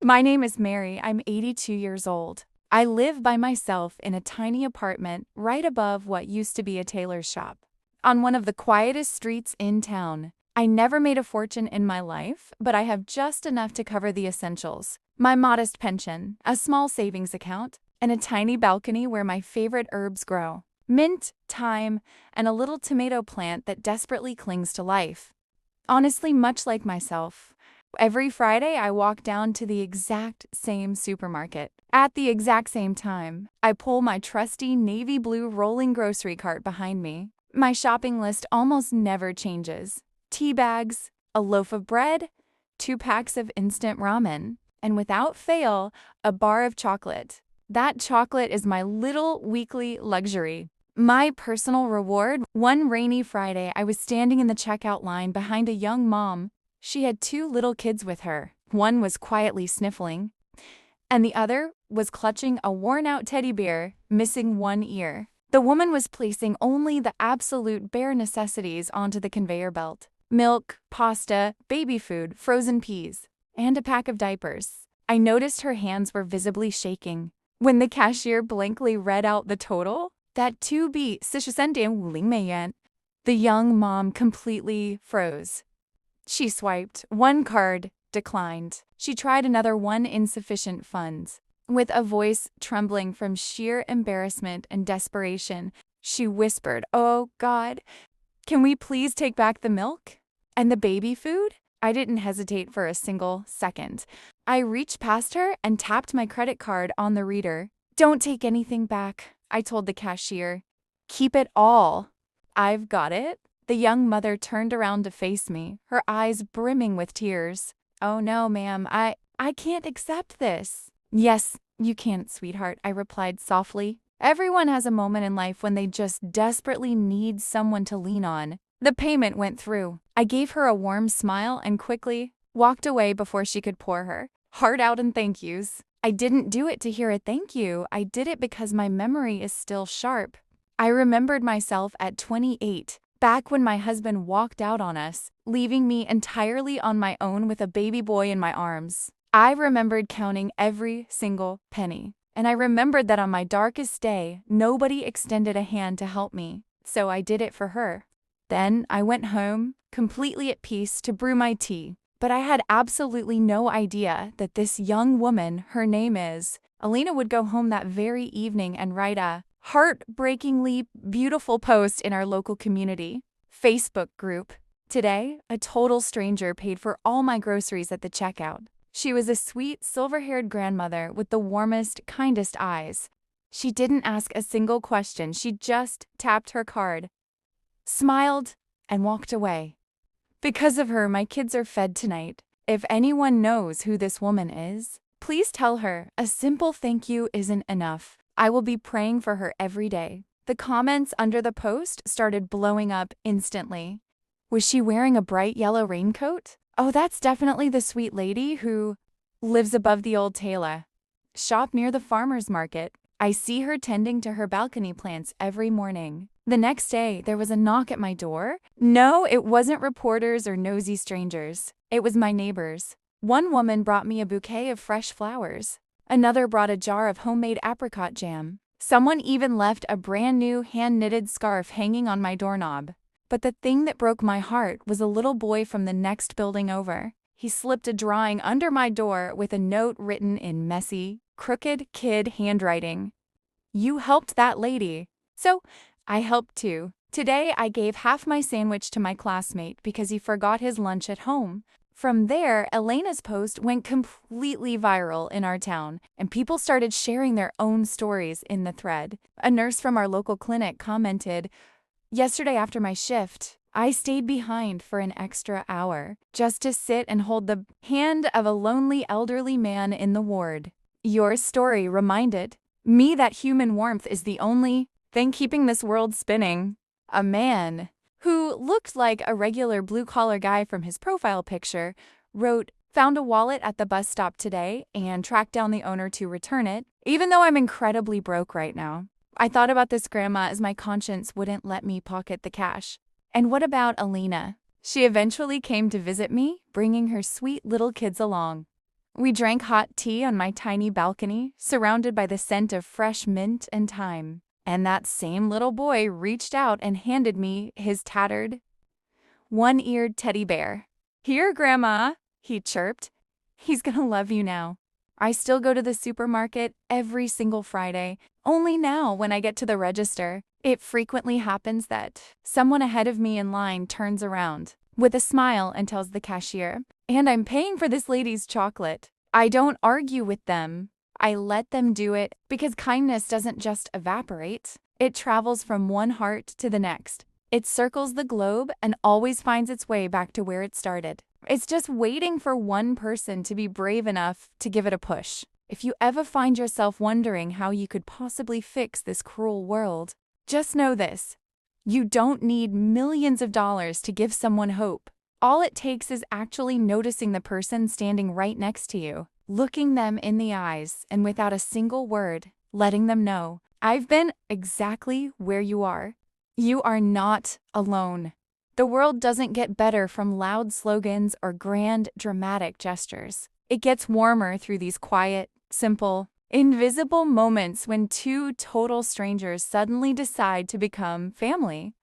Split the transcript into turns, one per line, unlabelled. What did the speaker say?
My name is Mary. I'm 82 years old. I live by myself in a tiny apartment right above what used to be a tailor's shop, on one of the quietest streets in town. I never made a fortune in my life, but I have just enough to cover the essentials. My modest pension, a small savings account, and a tiny balcony where my favorite herbs grow. Mint, thyme, and a little tomato plant that desperately clings to life. Honestly, much like myself, every Friday I walk down to the exact same supermarket. At the exact same time, I pull my trusty navy blue rolling grocery cart behind me. My shopping list almost never changes. Tea bags, a loaf of bread, 2 packs of instant ramen, and without fail, a bar of chocolate. That chocolate is my little weekly luxury. My personal reward. One rainy Friday, I was standing in the checkout line behind a young mom. She had 2 little kids with her. One was quietly sniffling, and the other was clutching a worn-out teddy bear, missing one ear. The woman was placing only the absolute bare necessities onto the conveyor belt: milk, pasta, baby food, frozen peas, and a pack of diapers. I noticed her hands were visibly shaking. When the cashier blankly read out the total, that 2B43.50元, the young mom completely froze. She swiped. One card declined. She tried another. One insufficient funds. With a voice trembling from sheer embarrassment and desperation, she whispered, "Oh, God, can we please take back the milk? And the baby food?" I didn't hesitate for a single second. I reached past her and tapped my credit card on the reader. "Don't take anything back," I told the cashier. "Keep it all." "I've got it." The young mother turned around to face me, her eyes brimming with tears. "Oh no, ma'am, I can't accept this." "Yes, you can't, sweetheart," I replied softly. "Everyone has a moment in life when they just desperately need someone to lean on." The payment went through. I gave her a warm smile and quickly walked away before she could pour her heart out in thank yous. I didn't do it to hear a thank you. I did it because my memory is still sharp. I remembered myself at 28, back when my husband walked out on us, leaving me entirely on my own with a baby boy in my arms. I remembered counting every single penny, and I remembered that on my darkest day, nobody extended a hand to help me, so I did it for her. Then I went home, completely at peace, to brew my tea. But I had absolutely no idea that this young woman, her name is Alina, would go home that very evening and write a heartbreakingly beautiful post in our local community Facebook group. Today, a total stranger paid for all my groceries at the checkout. She was a sweet, silver-haired grandmother with the warmest, kindest eyes. She didn't ask a single question. She just tapped her card, smiled, and walked away. Because of her, my kids are fed tonight. If anyone knows who this woman is, please tell her a simple thank you isn't enough. I will be praying for her every day. The comments under the post started blowing up instantly. Was she wearing a bright yellow raincoat? Oh, that's definitely the sweet lady who lives above the old tailor shop near the farmer's market. I see her tending to her balcony plants every morning. The next day, there was a knock at my door. No, it wasn't reporters or nosy strangers. It was my neighbors. One woman brought me a bouquet of fresh flowers. Another brought a jar of homemade apricot jam. Someone even left a brand new hand-knitted scarf hanging on my doorknob. But the thing that broke my heart was a little boy from the next building over. He slipped a drawing under my door with a note written in messy, crooked kid handwriting. "You helped that lady." So I helped too. Today I gave half my sandwich to my classmate because he forgot his lunch at home. From there, Elena's post went completely viral in our town, and people started sharing their own stories in the thread. A nurse from our local clinic commented, "Yesterday after my shift, I stayed behind for an extra hour just to sit and hold the hand of a lonely elderly man in the ward." Your story reminded me that human warmth is the only thing keeping this world spinning. A man who looked like a regular blue-collar guy from his profile picture wrote, "Found a wallet at the bus stop today and tracked down the owner to return it, even though I'm incredibly broke right now. I thought about this grandma as my conscience wouldn't let me pocket the cash." And what about Alina? She eventually came to visit me, bringing her sweet little kids along. We drank hot tea on my tiny balcony, surrounded by the scent of fresh mint and thyme. And that same little boy reached out and handed me his tattered, one-eared teddy bear. "Here, Grandma," he chirped. "He's gonna love you now." I still go to the supermarket every single Friday. Only now, when I get to the register, it frequently happens that someone ahead of me in line turns around with a smile and tells the cashier, "And I'm paying for this lady's chocolate." I don't argue with them. I let them do it because kindness doesn't just evaporate. It travels from one heart to the next. It circles the globe and always finds its way back to where it started. It's just waiting for one person to be brave enough to give it a push. If you ever find yourself wondering how you could possibly fix this cruel world, just know this: you don't need millions of dollars to give someone hope. All it takes is actually noticing the person standing right next to you, looking them in the eyes, and without a single word, letting them know, "I've been exactly where you are. You are not alone." The world doesn't get better from loud slogans or grand, dramatic gestures. It gets warmer through these quiet, simple, invisible moments when two total strangers suddenly decide to become family.